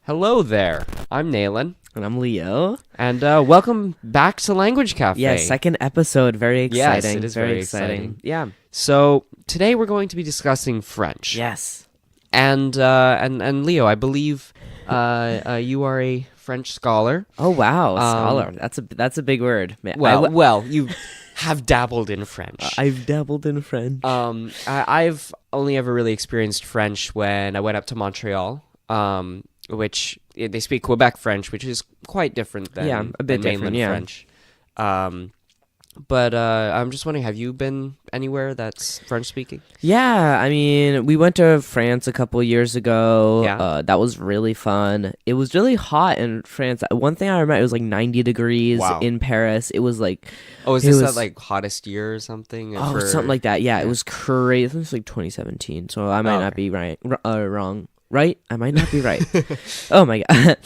Hello there. I'm Nalin. And I'm Leo. And welcome back to Language Cafe. Yeah, second episode. Very exciting. Yes, it is very exciting. Yeah. So today we're going to be discussing French. Yes. And Leo, I believe you are a French scholar. Oh wow, scholar. That's a big word. Man, Well, you have dabbled in French. I've dabbled in French. I've only ever really experienced French when I went up to Montreal. Which they speak Quebec French, which is quite different than a bit mainland different, French. But I'm just wondering, have you been anywhere that's French speaking? Yeah, I mean, we went to France a couple years ago. Yeah. That was really fun. It was really hot in France. One thing I remember, it was like 90 degrees in Paris. It was like... Oh, is this that like hottest year or something? Oh, something like that. Yeah, it was crazy. I think it was like 2017, so I might not be wrong. Right? I might not be right. Oh my god.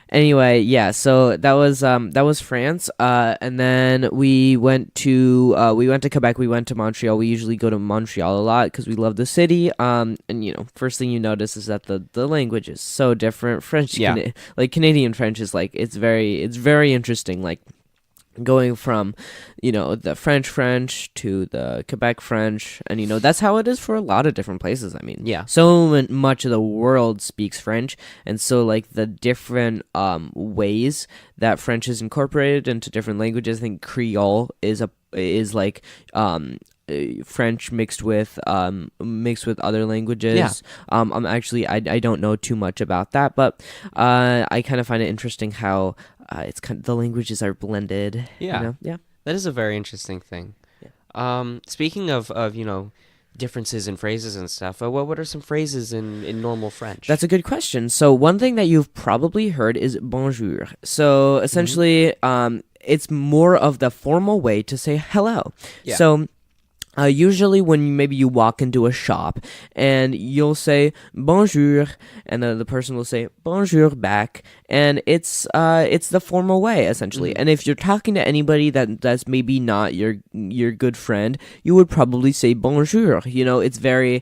Anyway, yeah, so that was France. And then we went to Quebec, we went to Montreal. We usually go to Montreal a lot because we love the city. And first thing you notice is that the language is so different. French, like Canadian French is like it's very interesting. Like going from, the French to the Quebec French, and that's how it is for a lot of different places. I mean, so much of the world speaks French, and so like the different ways that French is incorporated into different languages. I think Creole is like French mixed with other languages. Yeah. I don't know too much about that, but I kind of find it interesting how it's the languages are blended. Yeah. Yeah. That is a very interesting thing. Yeah. Speaking of differences in phrases and stuff, what are some phrases in normal French? That's a good question. So one thing that you've probably heard is bonjour. So essentially, it's more of the formal way to say hello. Yeah. So usually when maybe you walk into a shop and you'll say bonjour, and the person will say bonjour back, and it's the formal way essentially. And if you're talking to anybody that's maybe not your good friend, you would probably say bonjour. It's very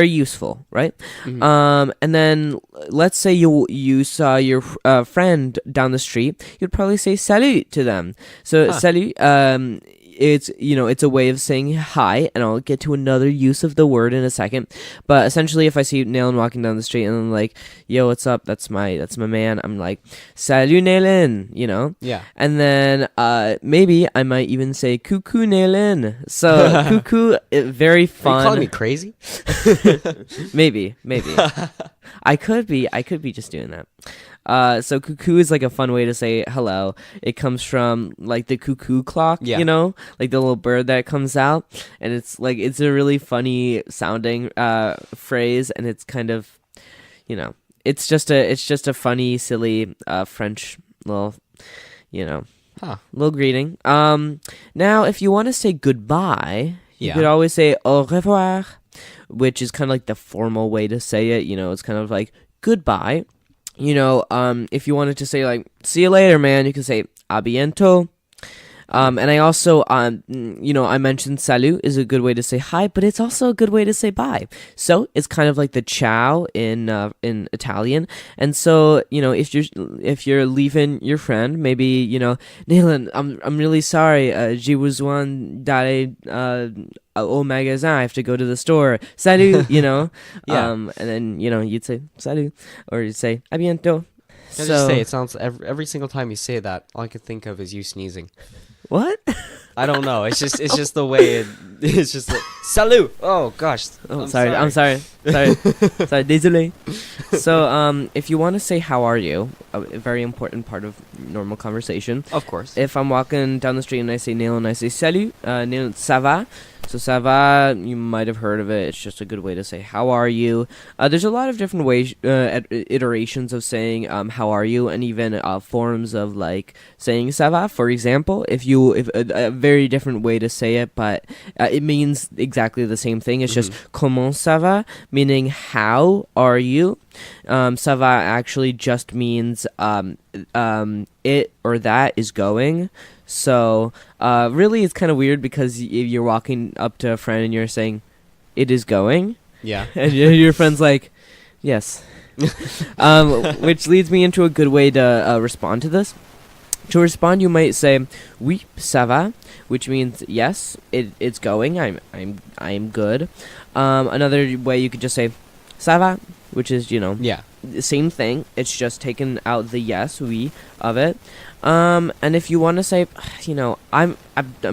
useful, right? And then let's say you saw your friend down the street, you'd probably say salut to them. So salut, it's a way of saying hi, and I'll get to another use of the word in a second. But essentially, if I see Nalin walking down the street and I'm like, "Yo, what's up?" That's my man. I'm like, "Salut, Nalin," Yeah. And then maybe I might even say "Coucou, Nalin." So "coucou," very fun. Are you calling me crazy? Maybe. I could be just doing that. So cuckoo is like a fun way to say hello. It comes from like the cuckoo clock, like the little bird that comes out, and it's a really funny sounding phrase, and it's kind of, it's just a funny, silly French little, little greeting. Now if you want to say goodbye, you could always say au revoir, which is kind of like the formal way to say it. It's kind of like goodbye. If you wanted to say like see you later, man, you can say a bientôt. And I also I mentioned salut is a good way to say hi, but it's also a good way to say bye. So it's kind of like the ciao in Italian. And so if you're leaving your friend, maybe Nalin, I'm really sorry. J'ai besoin d'aller au magasin. I have to go to the store. Salut, Yeah. And then you'd say salut, or you'd say a bientôt. Just say it sounds every single time you say that, all I can think of is you sneezing. What? I don't know. It's just the way it's just like, salut. Oh gosh. I'm sorry. Désolé. So if you want to say how are you, a very important part of normal conversation. Of course. If I'm walking down the street and I say Nalin, I say salut. Nalin, ça va? So ça va, you might have heard of it. It's just a good way to say how are you. There's a lot of different ways, iterations of saying how are you, and even forms of like saying ça va. For example, if a very different way to say it, but it means exactly the same thing. It's just comment ça va, meaning how are you. Ça va actually just means it or that is going. So really it's kind of weird because you're walking up to a friend and you're saying it is going. Yeah. And your friend's like, yes, Which leads me into a good way to respond to this. To respond, you might say "Oui, ça va," which means yes, it's going. I'm good. Another way you could just say "ça va," which is Yeah. the same thing. It's just taking out the yes, oui of it. And if you want to say, I'm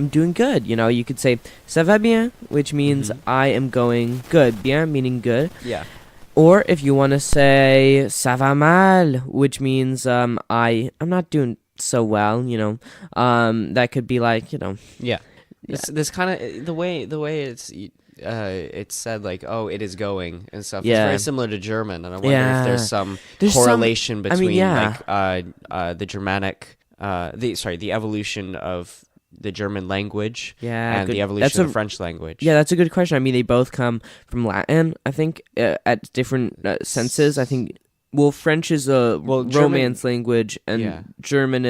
doing good. You could say "ça va bien," which means I am going good. Bien meaning good. Yeah. Or if you want to say "ça va mal," which means I'm not doing so well. That could be like Yeah. This kind of the way it's said, like, oh, it is going and stuff. Yeah. It's very similar to German, and I wonder if there's some There's correlation some- between yeah. the Germanic the evolution of the German language and good. the evolution of the French language. Yeah, that's a good question. I mean, they both come from Latin, I think, at different senses. I think, French is a Romance language, and German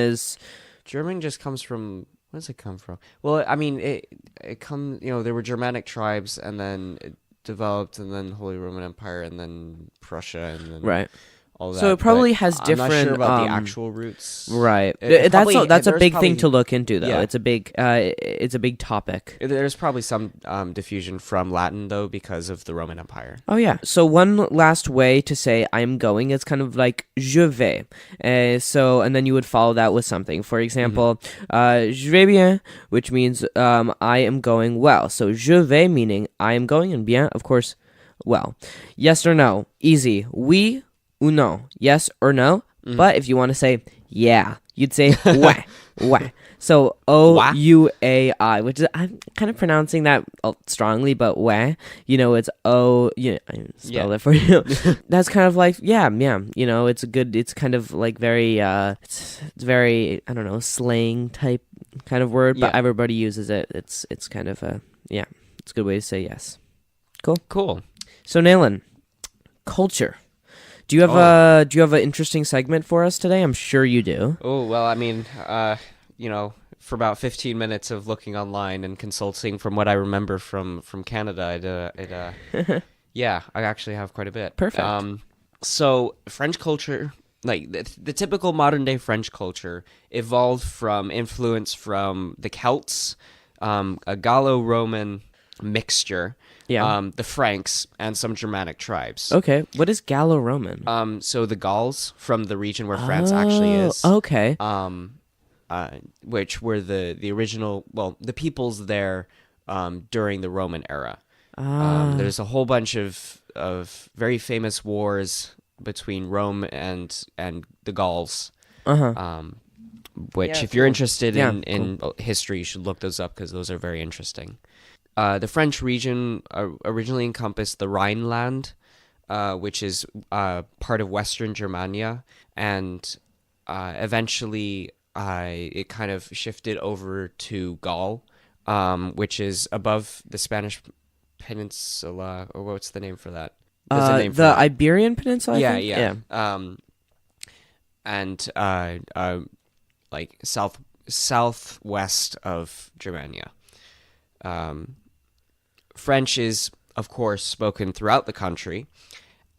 just comes from. Where does it come from? Well, I mean, it comes. There were Germanic tribes, and then it developed, and then Holy Roman Empire, and then Prussia, and then right. all that. So it probably has I'm different. not sure about the actual roots. Right. That's That's a big thing to look into, though. Yeah. It's a big topic. There's probably some diffusion from Latin, though, because of the Roman Empire. Oh yeah. So one last way to say I'm going is kind of like je vais. And then you would follow that with something. For example, je vais bien, which means I am going well. So je vais meaning I am going, and bien, of course, well. Yes or no, easy. Oui ou non, yes or no. But if you want to say yeah, you'd say ouais, ouais. So O-U-A-I, which is, I'm kind of pronouncing that strongly, but ouais, it's O, I spelled it for you. That's kind of like, yeah, it's kind of like very, it's very, I don't know, slang type kind of word, but everybody uses it. It's kind of it's a good way to say yes. Cool. So Nalin, culture. Do you have an interesting segment for us today? I'm sure you do. Oh, well, I mean, for about 15 minutes of looking online and consulting from what I remember from Canada, I actually have quite a bit. Perfect. So French culture, like the typical modern day French culture, evolved from influence from the Celts, a Gallo-Roman mixture. Yeah. The Franks and some Germanic tribes. Okay. What is Gallo-Roman? So the Gauls from the region where France actually is. Okay. Which were the original, the peoples there during the Roman era. There's a whole bunch of very famous wars between Rome and the Gauls. Which, if you're interested in history, you should look those up because those are very interesting. The French region originally encompassed the Rhineland, which is part of Western Germania, and eventually it kind of shifted over to Gaul, which is above the Spanish Peninsula, or what's the name for that? There's a name for that. Iberian Peninsula. Yeah, I think? And like southwest of Germania. French is, of course, spoken throughout the country,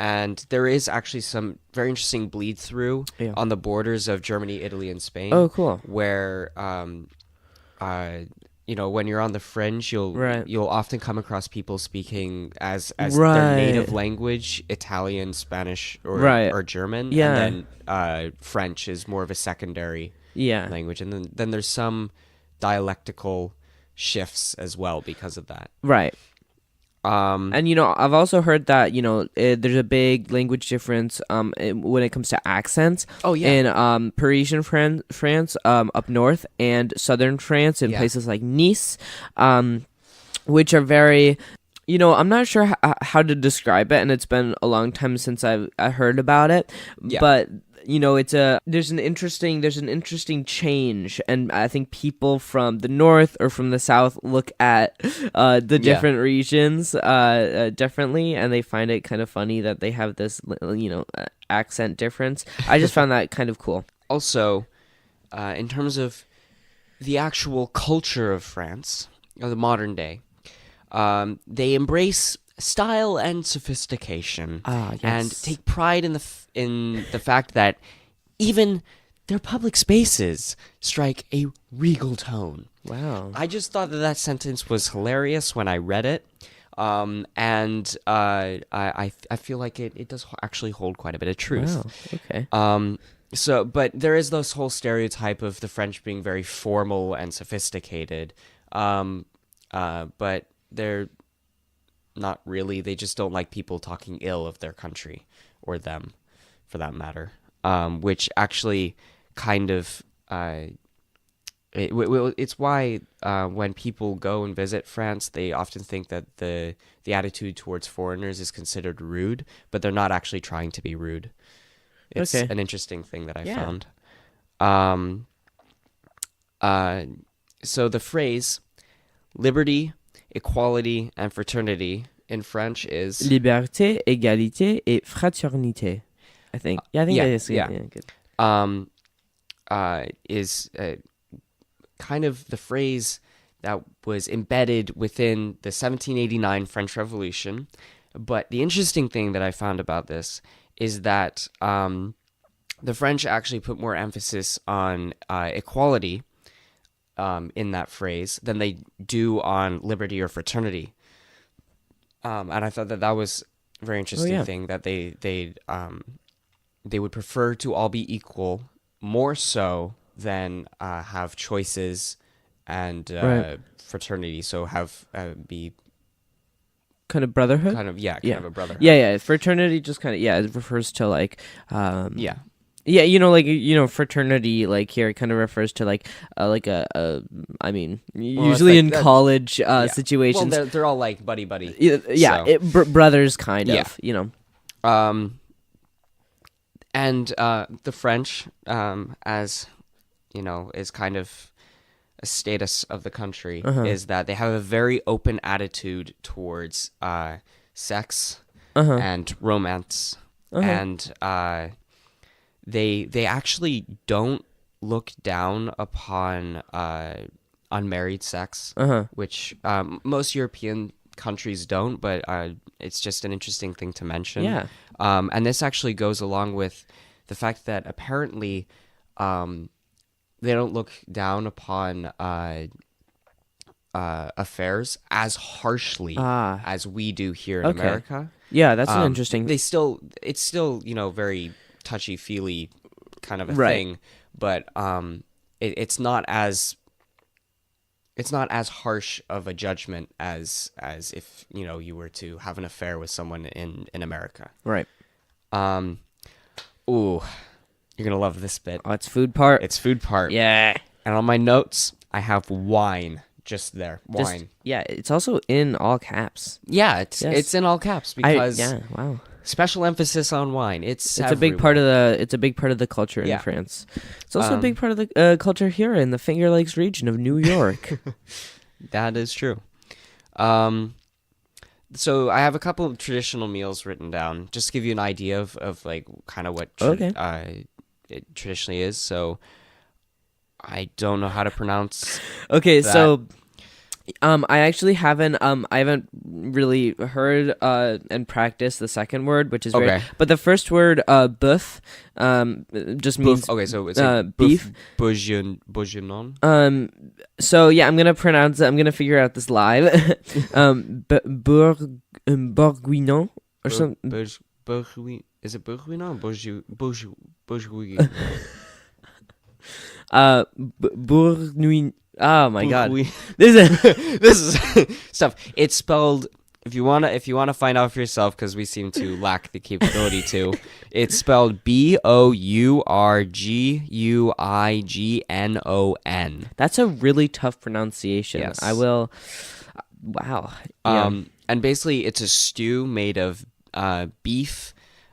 and there is actually some very interesting bleed through on the borders of Germany, Italy, and Spain. Oh, cool. Where, when you're on the fringe, you'll often come across people speaking as their native language, Italian, Spanish, or German. Yeah. And then French is more of a secondary language, and then there's some dialectical shifts as well because of that. Right. And I've also heard that there's a big language difference when it comes to accents. Oh yeah. In Parisian France up north, and southern France in places like Nice, which are very. I'm not sure how to describe it, and it's been a long time since I heard about it. Yeah. But there's an interesting change, and I think people from the north or from the south look at the different regions differently, and they find it kind of funny that they have this accent difference. I just found that kind of cool. Also, in terms of the actual culture of France, or the modern day, they embrace style and sophistication, Ah, and yes. take pride in the fact that even their public spaces strike a regal tone. Wow. I just thought that sentence was hilarious when I read it. I feel like it does actually hold quite a bit of truth. Wow. Okay. But there is this whole stereotype of the French being very formal and sophisticated. But they're not really. They just don't like people talking ill of their country or them, for that matter. Which actually kind of it's why when people go and visit France, they often think that the attitude towards foreigners is considered rude, but they're not actually trying to be rude. It's Okay. an interesting thing that I Yeah. found. Um, so the phrase liberty, equality, and fraternity in French is Liberté, égalité, et fraternité. I think. Yeah, I think yeah, that is yeah. good. Is kind of the phrase that was embedded within the 1789 French Revolution. But the interesting thing that I found about this is that the French actually put more emphasis on equality in that phrase than they do on liberty or fraternity. And I thought that was a very interesting thing, that they would prefer to all be equal more so than have choices and Right. fraternity. So have be Kind of brotherhood? kind of Yeah. of a brotherhood. Yeah. Fraternity just kind of, it refers to like, Yeah. yeah, fraternity, like here, it kind of refers to like I mean, usually like in that- college Yeah. situations. Well, they're all like buddy. Yeah, So. brothers, kind Yeah. of, you know. And the French, as you know, is kind of a status of the country, is that they have a very open attitude towards sex and romance, and they actually don't look down upon unmarried sex, which most European countries don't, but it's just an interesting thing to mention. Yeah. And this actually goes along with the fact that apparently they don't look down upon affairs as harshly as we do here in Okay. America. Yeah, that's an interesting. It's still very touchy-feely kind of a Right. thing, but it's not as harsh of a judgment as if you were to have an affair with someone in America. Right. Ooh, you're gonna love this bit. Oh, it's food part. It's food part. Yeah. And on my notes, I have wine just there. Wine. Yeah, it's also in all caps. Yeah, Yes. it's in all caps because wow. special emphasis on wine. It's a big part of the culture in Yeah. France. It's also a big part of the culture here in the Finger Lakes region of New York. That is true. So I have a couple of traditional meals written down, just to give you an idea of like kind of what it traditionally is. So I don't know how to pronounce. Okay, that. so I actually haven't really heard and practiced the second word, which is Okay. but the first word boeuf just means Bouf. Okay, so it's beef. bourguignon. So yeah, I'm gonna pronounce it. I'm gonna figure out this live. Bourguignon or something. Is it bourguignon or bourguignon? Bourguignon. Oh my god, This is stuff. It's spelled. If you wanna find out for yourself, because we seem to lack the capability to. It's spelled Bourguignon. that's a really tough pronunciation. Yes. I will. Wow. Yeah. And basically, it's a stew made of beef,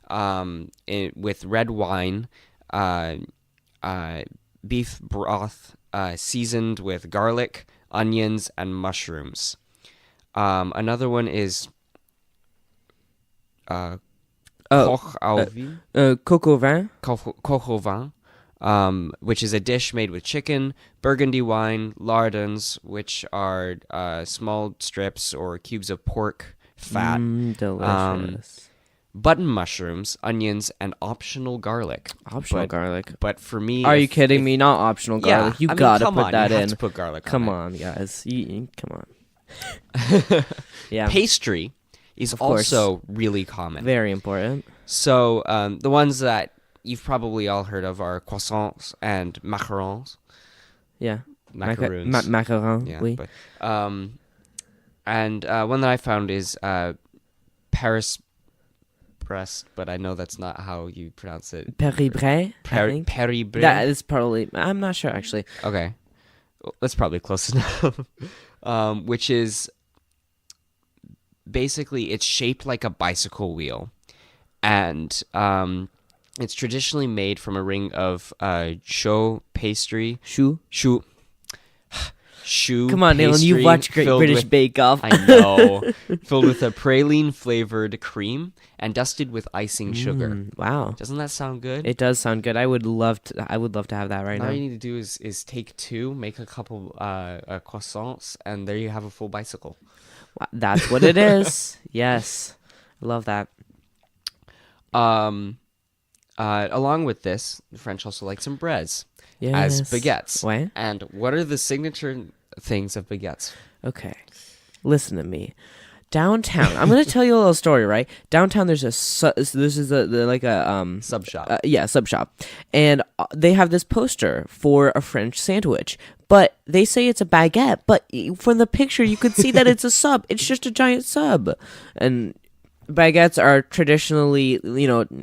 with red wine, beef broth, seasoned with garlic, onions, and mushrooms. Another one is coq au vin, Coq au vin. coq au vin, which is a dish made with chicken, Burgundy wine, lardons, which are small strips or cubes of pork fat. Delicious. Button mushrooms, onions, and optional garlic. Optional garlic. But for me, Are you kidding me? Not optional garlic. You gotta put that you in. have to put garlic Come on on, guys. Come on. Yeah. Pastry is also really common. Very important. So the ones that you've probably all heard of are croissants and macarons. Yeah. Macaroons. Macaron, yeah, oui. But, and one that I found is Paris breast, but I know that's not how you pronounce it. Peribray, Peribray? That is probably... I'm not sure, actually. Okay. Well, that's probably close enough. Which is... Basically, it's shaped like a bicycle wheel. And it's traditionally made from a ring of choux pastry. Choux. Come on, Nalin, you watch Great British Bake Off. I know. Filled with a praline-flavored cream and dusted with icing sugar. Wow. Doesn't that sound good? It does sound good. I would love to have that right now. All you need to do is take two, make a couple croissants, and there you have a full bicycle. Wow, that's what it is. Yes. I love that. Along with this, the French also like some breads. Yes. As baguettes. Ouais. And what are the signature things of baguettes? Okay. Listen to me. Downtown. I'm going to tell you a little story, right? Downtown there's this is like a sub shop. Sub shop. And they have this poster for a French sandwich. But they say it's a baguette, but from the picture you could see that it's a sub. It's just a giant sub. And baguettes are traditionally,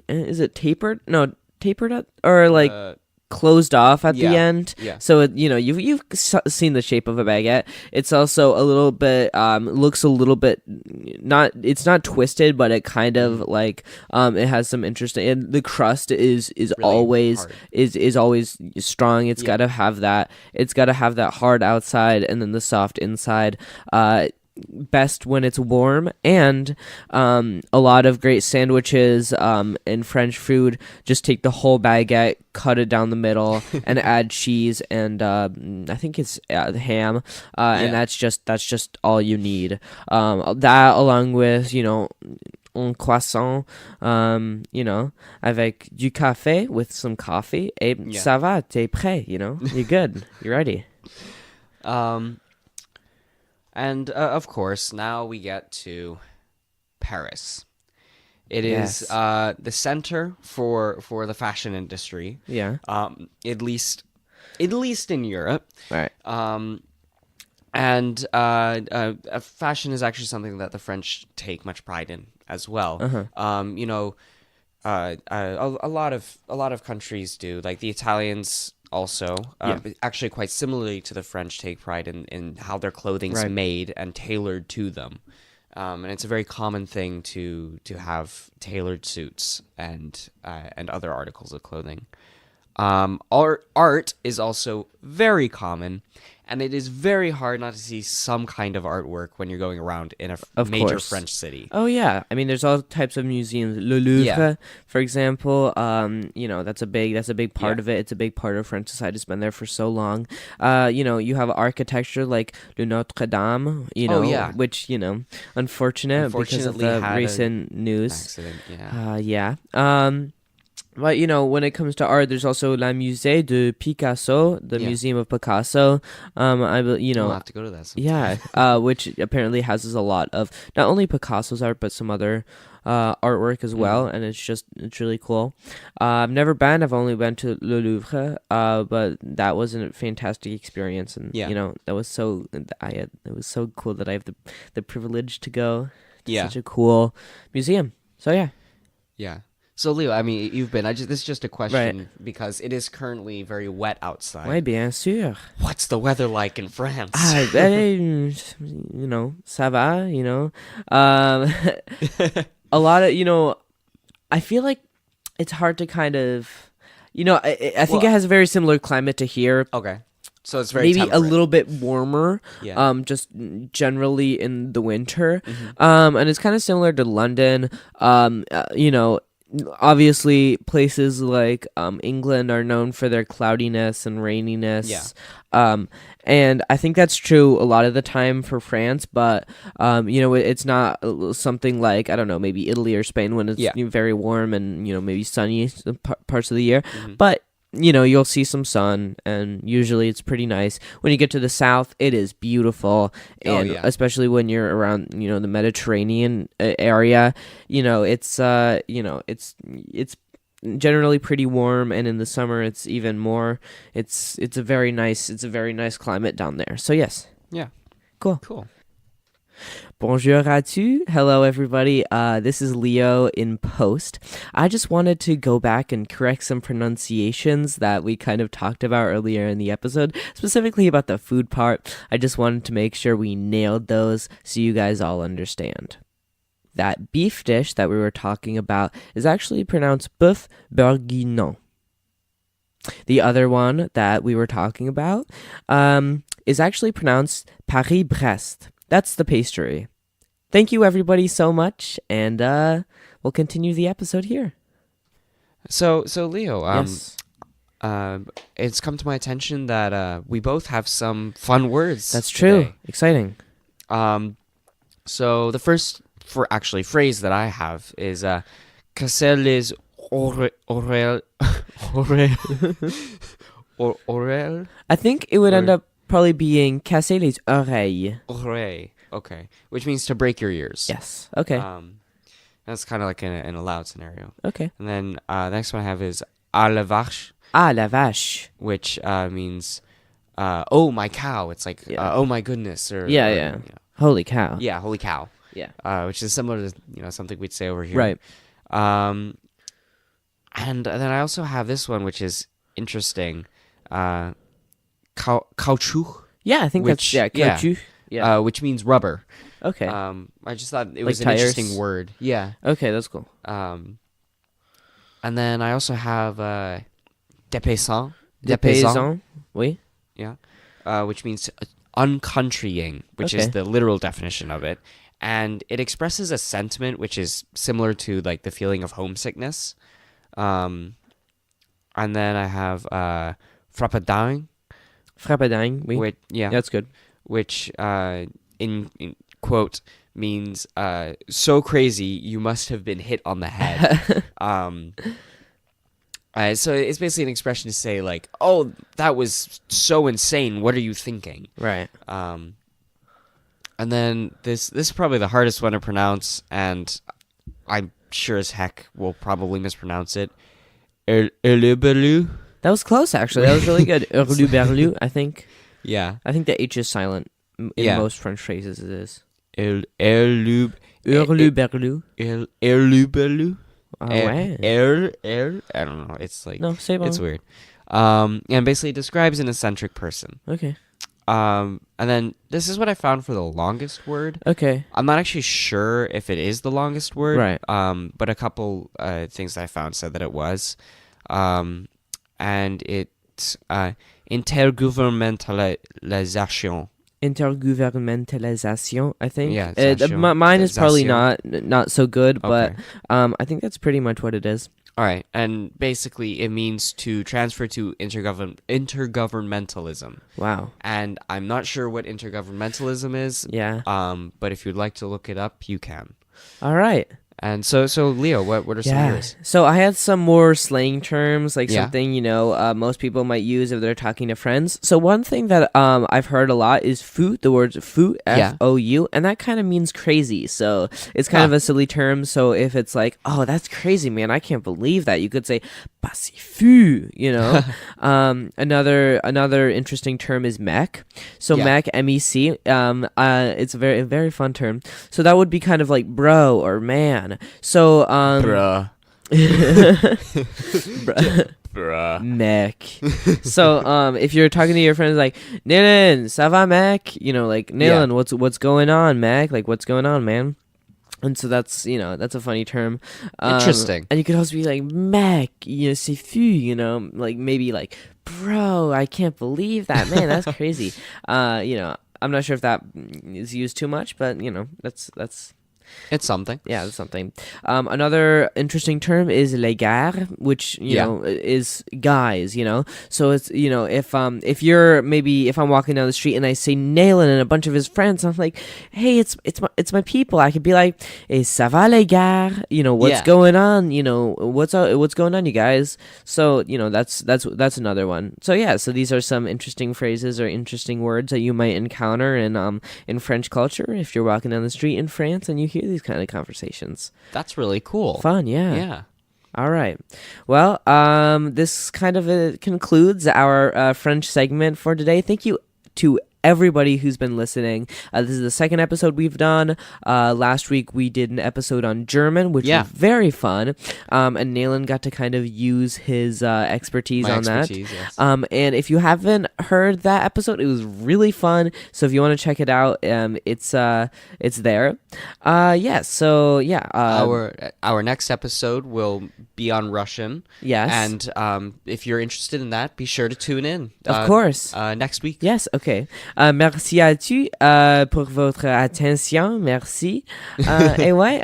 is it tapered? No, tapered up or like closed off at the end. Yeah. So you've seen the shape of a baguette. It's also a little bit looks a little bit it's not twisted, but it kind of like it has some interesting, and the crust is really always hard. is always strong. It's got to have that. It's got to have that hard outside and then the soft inside. Best when it's warm, and a lot of great sandwiches in French food just take the whole baguette, cut it down the middle, and add cheese and I think it's ham, and that's just all you need. That along with un croissant, avec du café, with some coffee, et ça va, t'es prêt, you're good, you're ready. And of course, now we get to Paris. It is the center for the fashion industry. Yeah. At least in Europe. Right. And fashion is actually something that the French take much pride in as well. Uh-huh. A lot of countries do. Like the Italians also, actually quite similarly to the French, take pride in how their clothing's made and tailored to them. And it's a very common thing to have tailored suits and other articles of clothing. Art is also very common, and it is very hard not to see some kind of artwork when you're going around in a major French city. Oh yeah, I mean there's all types of museums. Le Louvre, for example, that's a big part of it. It's a big part of French society. It's been there for so long. You have architecture like Le Notre Dame, which unfortunate because of the recent news accident. But when it comes to art, there's also La Musée de Picasso, the Museum of Picasso. We'll have to go to that sometime. Yeah, which apparently houses a lot of not only Picasso's art but some other artwork as well, and it's really cool. I've never been. I've only been to Le Louvre, but that was a fantastic experience, and that was it was so cool that I have the privilege to go to such a cool museum. So yeah. So Leo, I mean, you've been. This is just a question because it is currently very wet outside. Oui, bien sûr. What's the weather like in France? Ça va. A lot of I feel like it's hard to kind of, I think it has a very similar climate to here. Okay. So it's very maybe temperate. A little bit warmer, just generally in the winter, and it's kind of similar to London. obviously places like England are known for their cloudiness and raininess. Yeah. And I think that's true a lot of the time for France, but it's not something like, I don't know, maybe Italy or Spain when it's very warm and maybe sunny parts of the year. But you'll see some sun, and usually it's pretty nice. When you get to the south, it is beautiful, and especially when you're around, the Mediterranean area, it's generally pretty warm, and in the summer it's even more. It's a very nice climate down there. So yes. Yeah. Cool. Bonjour à tous. Hello, everybody. This is Leo in post. I just wanted to go back and correct some pronunciations that we kind of talked about earlier in the episode, specifically about the food part. I just wanted to make sure we nailed those so you guys all understand. That beef dish that we were talking about is actually pronounced bœuf bourguignon. The other one that we were talking about is actually pronounced Paris-Brest. That's the pastry. Thank you, everybody, so much, and we'll continue the episode here. So Leo, yes. It's come to my attention that we both have some fun words. That's true. Today. Exciting. So the first phrase that I have is casser les oreilles. I think it would end up probably being casser les oreilles. Oreilles. Okay. Which means to break your ears. Yes. Okay. That's kind of like in a loud scenario. Okay. And then the next one I have is à la vache. À la vache. Which means, oh my cow. It's like, oh my goodness. Yeah. Holy cow. Yeah, holy cow. Yeah. Which is similar to something we'd say over here. Right. And then I also have this one, which is interesting. Caoutchouc. Yeah, I think that's caoutchouc. Yeah. Which means rubber. Okay. I just thought it like was an tires? interesting word. Yeah. Okay, that's cool. And then I also have dépaysant. Dépaysant. Oui. Yeah. Which means uncountrying, which is the literal definition of it. And it expresses a sentiment which is similar to like the feeling of homesickness. And then I have frappadingue. Frappadingue, oui. Which, that's good. Which in quote means so crazy you must have been hit on the head. So it's basically an expression to say like, oh, that was so insane. What are you thinking? Right. And then this is probably the hardest one to pronounce, and I'm sure as heck will probably mispronounce it. Erlubelu. That was close, actually. That was really good. Erluberlu, I think. Yeah. I think the H is silent in most French phrases. It is. Erluberlu. Erlubelu. I don't know. It's like no, say it's weird. And basically describes an eccentric person. Okay. And then this is what I found for the longest word. Okay. I'm not actually sure if it is the longest word. Right. But a couple things that I found said that it was. And it's intergouvernementalisation. Intergouvernementalisation, I think. Yeah. Mine is probably not so good, but I think that's pretty much what it is. All right, and basically it means to transfer to intergovernmentalism. Wow. And I'm not sure what intergovernmentalism is. Yeah. But if you'd like to look it up, you can. All right. And so Leo, what are some of yours? So I had some more slang terms, like something, most people might use if they're talking to friends. So one thing that I've heard a lot is fou, the words fou, F-O-U, and that kind of means crazy. So it's kind of a silly term. So if it's like, oh, that's crazy, man, I can't believe that, you could say, bah, c'est fou, Another interesting term is mec. So mec, M-E-C, it's a very, very fun term. So that would be kind of like bro or man. So bruh. Bruh. Mec. So if you're talking to your friends like, Nalin, ça va mec? Like, Nalin, what's going on, mec? Like, what's going on, man? And so that's a funny term. Interesting. And you could also be like, mec, c'est fou, like maybe like, bro, I can't believe that, man, that's crazy. I'm not sure if that is used too much, but that's It's something. Yeah, that's something. Another interesting term is les gars, which you know is guys. So it's if you're maybe if I'm walking down the street and I see Nalin and a bunch of his friends, I'm like, hey, it's my people. I could be like, hey, ça va les gars? What's going on? What's going on, you guys? So that's another one. So yeah, so these are some interesting phrases or interesting words that you might encounter in French culture if you're walking down the street in France and you hear these kind of conversations. That's really cool. Fun, yeah. Yeah. All right. Well, this kind of concludes our French segment for today. Thank you to everybody who's been listening. This is the second episode we've done. Last week we did an episode on German, which was very fun. And Nalin got to kind of use his expertise on that. Yes. And if you haven't heard that episode, it was really fun. So if you want to check it out, it's there. Our next episode will be on Russian. Yes. And if you're interested in that, be sure to tune in. Of course. Next week. Yes, okay. Merci à tu pour votre attention. Merci. Et ouais,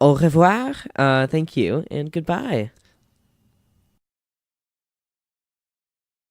au revoir. Thank you and goodbye.